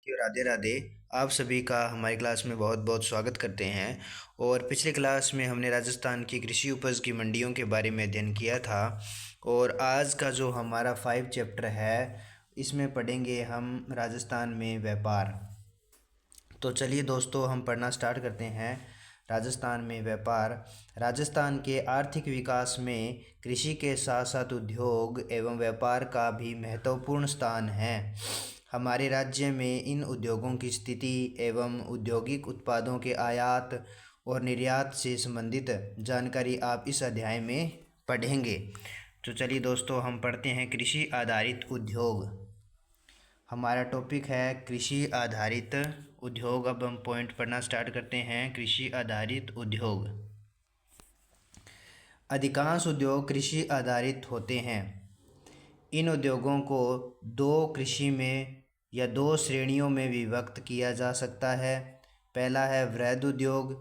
राधे राधे। आप सभी का हमारी क्लास में बहुत बहुत स्वागत करते हैं। और पिछले क्लास में हमने राजस्थान की कृषि उपज की मंडियों के बारे में अध्ययन किया था। और आज का जो हमारा 5 चैप्टर है, इसमें पढ़ेंगे हम राजस्थान में व्यापार। तो चलिए दोस्तों, हम पढ़ना स्टार्ट करते हैं। राजस्थान में व्यापार। राजस्थान के आर्थिक विकास में कृषि के साथ साथ उद्योग एवं व्यापार का भी महत्वपूर्ण स्थान है। हमारे राज्य में इन उद्योगों की स्थिति एवं औद्योगिक उत्पादों के आयात और निर्यात से संबंधित जानकारी आप इस अध्याय में पढ़ेंगे। तो चलिए दोस्तों, हम पढ़ते हैं कृषि आधारित उद्योग। हमारा टॉपिक है कृषि आधारित उद्योग। अब हम पॉइंट पढ़ना स्टार्ट करते हैं। कृषि आधारित उद्योग। अधिकांश उद्योग कृषि आधारित होते हैं। इन उद्योगों को दो कृषि में या दो श्रेणियों में विभक्त किया जा सकता है। पहला है वृहद उद्योग,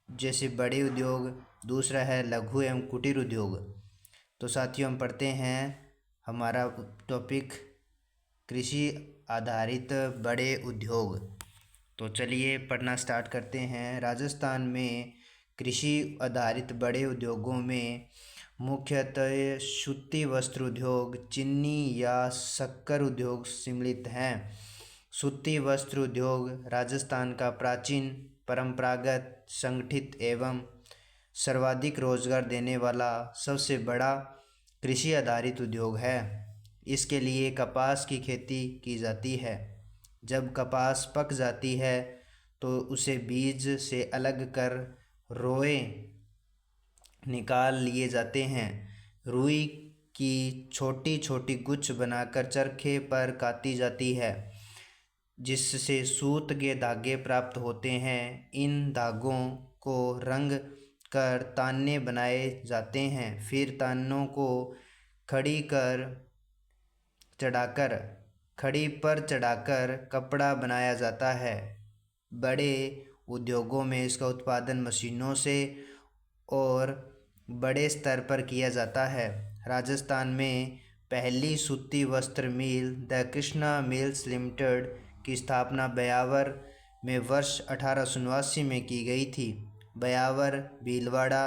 जैसे बड़े उद्योग। दूसरा है लघु एवं कुटीर उद्योग। तो साथियों, हम पढ़ते हैं हमारा टॉपिक कृषि आधारित बड़े उद्योग। तो चलिए पढ़ना स्टार्ट करते हैं। राजस्थान में कृषि आधारित बड़े उद्योगों में मुख्यतः सूती वस्त्र उद्योग, चीनी या शक्कर उद्योग सम्मिलित हैं। सूती वस्त्र उद्योग राजस्थान का प्राचीन, परंपरागत, संगठित एवं सर्वाधिक रोजगार देने वाला सबसे बड़ा कृषि आधारित उद्योग है। इसके लिए कपास की खेती की जाती है। जब कपास पक जाती है तो उसे बीज से अलग कर रोए निकाल लिए जाते हैं। रुई की छोटी छोटी गुच्छ बनाकर चरखे पर काती जाती है, जिससे सूत के धागे प्राप्त होते हैं। इन धागों को रंग कर ताने बनाए जाते हैं। फिर तानों को खड़ी कर चढ़ाकर खड़ी पर चढ़ाकर कपड़ा बनाया जाता है। बड़े उद्योगों में इसका उत्पादन मशीनों से और बड़े स्तर पर किया जाता है। राजस्थान में पहली सूती वस्त्र मिल द कृष्णा मिल्स लिमिटेड की स्थापना ब्यावर में वर्ष 1889 में की गई थी। ब्यावर, भीलवाड़ा,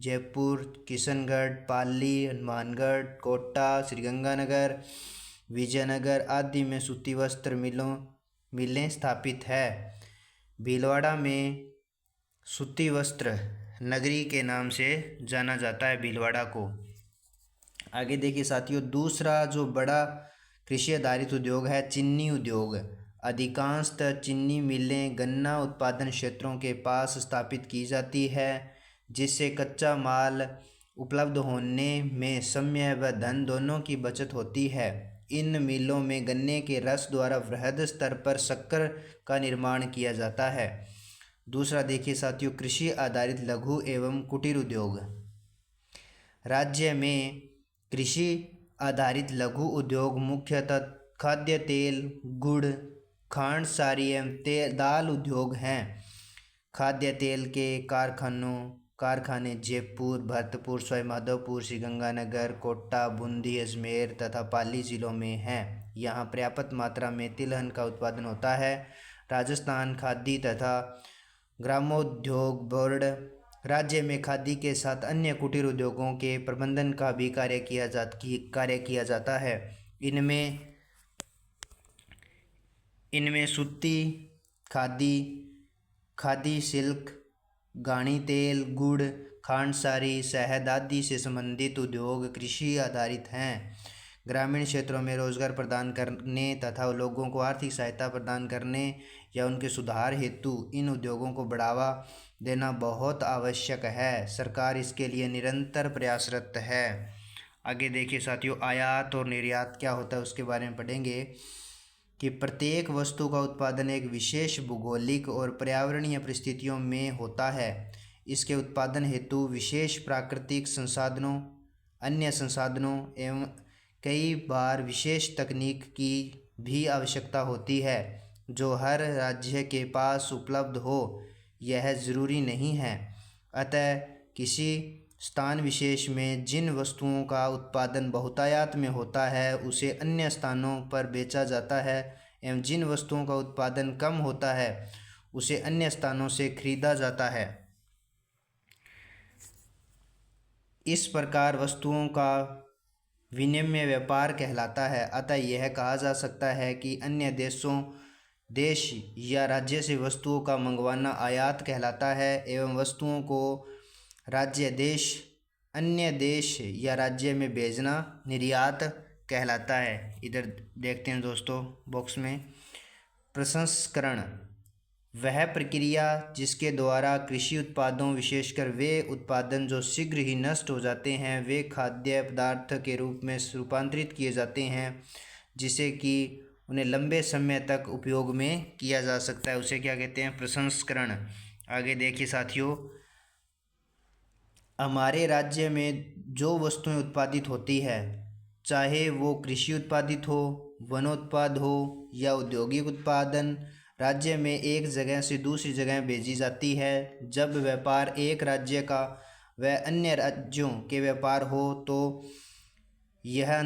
जयपुर, किशनगढ़, पाली, हनुमानगढ़, कोटा, श्रीगंगानगर, विजयनगर आदि में सूती वस्त्र मिलें स्थापित है। भीलवाड़ा में सूती वस्त्र नगरी के नाम से जाना जाता है भीलवाड़ा को। आगे देखिए साथियों, दूसरा जो बड़ा कृषि आधारित उद्योग है चीनी उद्योग। अधिकांशतः चीनी मिलें गन्ना उत्पादन क्षेत्रों के पास स्थापित की जाती है, जिससे कच्चा माल उपलब्ध होने में समय व धन दोनों की बचत होती है। इन मिलों में गन्ने के रस द्वारा वृहद स्तर पर शक्कर का निर्माण किया जाता है। दूसरा देखिए साथियों, कृषि आधारित लघु एवं कुटीर उद्योग। राज्य में कृषि आधारित लघु उद्योग मुख्यतः खाद्य तेल, गुड़, खांड सारी एवं दाल उद्योग हैं। खाद्य तेल के कारखाने जयपुर, भरतपुर, सवाईमाधोपुर, श्रीगंगानगर, कोटा, बूंदी, अजमेर तथा पाली जिलों में हैं। यहाँ पर्याप्त मात्रा में तिलहन का उत्पादन होता है। राजस्थान खादी तथा ग्रामोद्योग बोर्ड राज्य में खादी के साथ अन्य कुटीर उद्योगों के प्रबंधन का भी कार्य किया जाता है। इनमें सूती, खादी, खादी सिल्क, घानी तेल, गुड़, खांडसारी, शहद आदि से संबंधित उद्योग कृषि आधारित हैं। ग्रामीण क्षेत्रों में रोजगार प्रदान करने तथा लोगों को आर्थिक सहायता प्रदान करने या उनके सुधार हेतु इन उद्योगों को बढ़ावा देना बहुत आवश्यक है। सरकार इसके लिए निरंतर प्रयासरत है। आगे देखिए साथियों, आयात और निर्यात क्या होता है उसके बारे में पढ़ेंगे कि प्रत्येक वस्तु का उत्पादन एक विशेष भौगोलिक और पर्यावरणीय परिस्थितियों में होता है। इसके उत्पादन हेतु विशेष प्राकृतिक संसाधनों, अन्य संसाधनों एवं कई बार विशेष तकनीक की भी आवश्यकता होती है, जो हर राज्य के पास उपलब्ध हो यह ज़रूरी नहीं है। अतः किसी स्थान विशेष में जिन वस्तुओं का उत्पादन बहुतायत में होता है उसे अन्य स्थानों पर बेचा जाता है एवं जिन वस्तुओं का उत्पादन कम होता है उसे अन्य स्थानों से खरीदा जाता है। इस प्रकार वस्तुओं का विनिमय व्यापार कहलाता है। अतः यह कहा जा सकता है कि अन्य देश या राज्य से वस्तुओं का मंगवाना आयात कहलाता है एवं वस्तुओं को राज्य देश अन्य देश या राज्य में भेजना निर्यात कहलाता है। इधर देखते हैं दोस्तों बॉक्स में, प्रसंस्करण वह प्रक्रिया जिसके द्वारा कृषि उत्पादों विशेषकर वे उत्पादन जो शीघ्र ही नष्ट हो जाते हैं वे खाद्य पदार्थ के रूप में रूपांतरित किए जाते हैं जिसे कि उन्हें लंबे समय तक उपयोग में किया जा सकता है, उसे क्या कहते हैं, प्रसंस्करण। आगे देखिए साथियों, हमारे राज्य में जो वस्तुएं उत्पादित होती है चाहे वो कृषि उत्पादित हो, वनोत्पाद हो या औद्योगिक उत्पादन, राज्य में एक जगह से दूसरी जगह भेजी जाती है। जब व्यापार एक राज्य का व अन्य राज्यों के व्यापार हो तो यह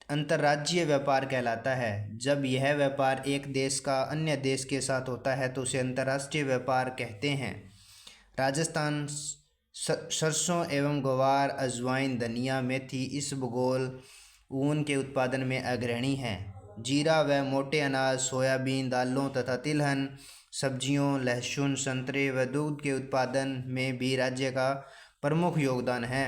अंतर्राज्यीय व्यापार कहलाता है। जब यह व्यापार एक देश का अन्य देश के साथ होता है तो उसे अंतर्राष्ट्रीय व्यापार कहते हैं। राजस्थान सरसों एवं ग्वार, अजवाइन, धनिया, मेथी, इसबगोल, ऊन के उत्पादन में अग्रणी है। जीरा व मोटे अनाज, सोयाबीन, दालों तथा तिलहन, सब्जियों, लहसुन, संतरे व दूध के उत्पादन में भी राज्य का प्रमुख योगदान है।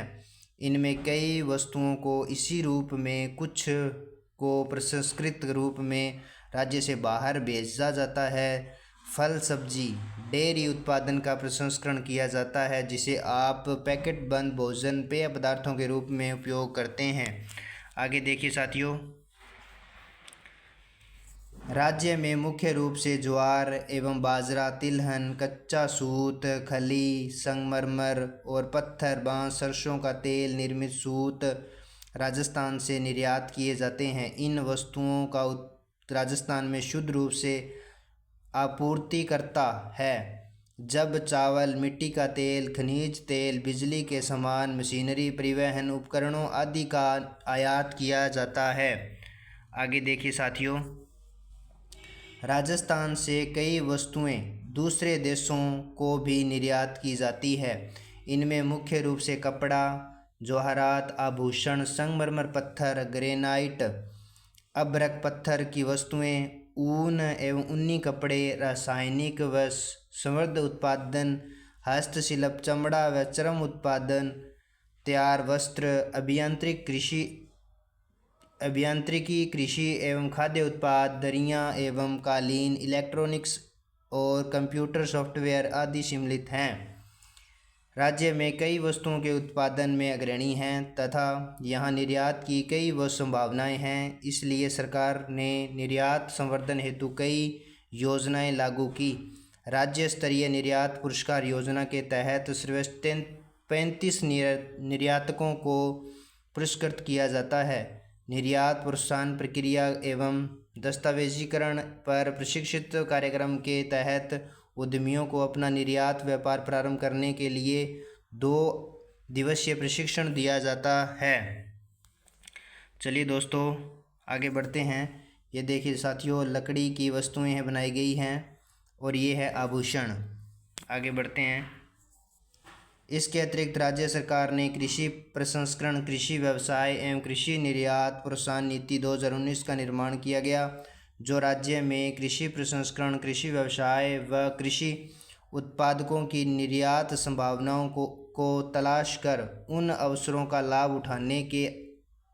इनमें कई वस्तुओं को इसी रूप में, कुछ को प्रसंस्कृत रूप में राज्य से बाहर भेजा जाता है। फल, सब्जी, डेयरी उत्पादन का प्रसंस्करण किया जाता है जिसे आप पैकेट बंद भोजन पेय पदार्थों के रूप में उपयोग करते हैं। आगे देखिए साथियों, राज्य में मुख्य रूप से ज्वार एवं बाजरा, तिलहन, कच्चा सूत, खली, संगमरमर और पत्थर, बांस, सरसों का तेल, निर्मित सूत राजस्थान से निर्यात किए जाते हैं। इन वस्तुओं का राजस्थान में शुद्ध रूप से आपूर्ति करता है। जब चावल, मिट्टी का तेल, खनिज तेल, बिजली के सामान, मशीनरी, परिवहन उपकरणों आदि का आयात किया जाता है। आगे देखिए साथियों, राजस्थान से कई वस्तुएं दूसरे देशों को भी निर्यात की जाती है। इनमें मुख्य रूप से कपड़ा, जवाहरात, आभूषण, संगमरमर पत्थर, ग्रेनाइट, अभ्रक पत्थर की वस्तुएं, ऊन एवं ऊनी कपड़े, रासायनिक व समृद्ध उत्पादन, हस्तशिल्प, चमड़ा व चर्म उत्पादन, तैयार वस्त्र, अभियांत्रिकी, कृषि एवं खाद्य उत्पाद, दरियां एवं कालीन, इलेक्ट्रॉनिक्स और कंप्यूटर सॉफ्टवेयर आदि सम्मिलित हैं। राज्य में कई वस्तुओं के उत्पादन में अग्रणी हैं तथा यहाँ निर्यात की कई संभावनाएं हैं। इसलिए सरकार ने निर्यात संवर्धन हेतु कई योजनाएं लागू की। राज्य स्तरीय निर्यात पुरस्कार योजना के तहत सर्वश्रेष्ठ 35 निर्यातकों को पुरस्कृत किया जाता है। निर्यात प्रोत्साहन प्रक्रिया एवं दस्तावेजीकरण पर प्रशिक्षित कार्यक्रम के तहत उद्यमियों को अपना निर्यात व्यापार प्रारंभ करने के लिए 2 दिवसीय प्रशिक्षण दिया जाता है। चलिए दोस्तों आगे बढ़ते हैं। ये देखिए साथियों, लकड़ी की वस्तुएं बनाई गई हैं और ये है आभूषण। आगे बढ़ते हैं। इसके अतिरिक्त राज्य सरकार ने कृषि प्रसंस्करण, कृषि व्यवसाय एवं कृषि निर्यात प्रोत्साहन नीति 2019 का निर्माण किया गया, जो राज्य में कृषि प्रसंस्करण, कृषि व्यवसाय व कृषि उत्पादकों की निर्यात संभावनाओं को तलाश कर उन अवसरों का लाभ उठाने के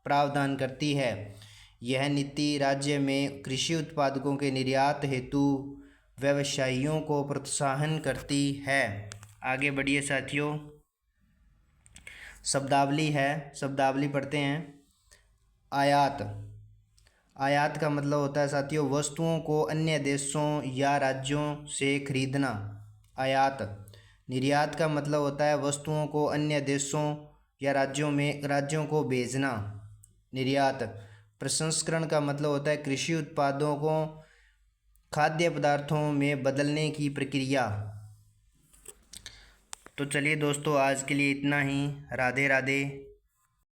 प्रावधान करती है। यह नीति राज्य में कृषि उत्पादकों के निर्यात हेतु व्यवसायियों को प्रोत्साहन करती है। आगे बढ़िए साथियों, शब्दावली है, शब्दावली पढ़ते हैं। आयात। आयात का मतलब होता है साथियों वस्तुओं को अन्य देशों या राज्यों से खरीदना, आयात। निर्यात का मतलब होता है वस्तुओं को अन्य देशों या राज्यों को भेजना, निर्यात। प्रसंस्करण का मतलब होता है कृषि उत्पादों को खाद्य पदार्थों में बदलने की प्रक्रिया। तो चलिए दोस्तों आज के लिए इतना ही। राधे राधे।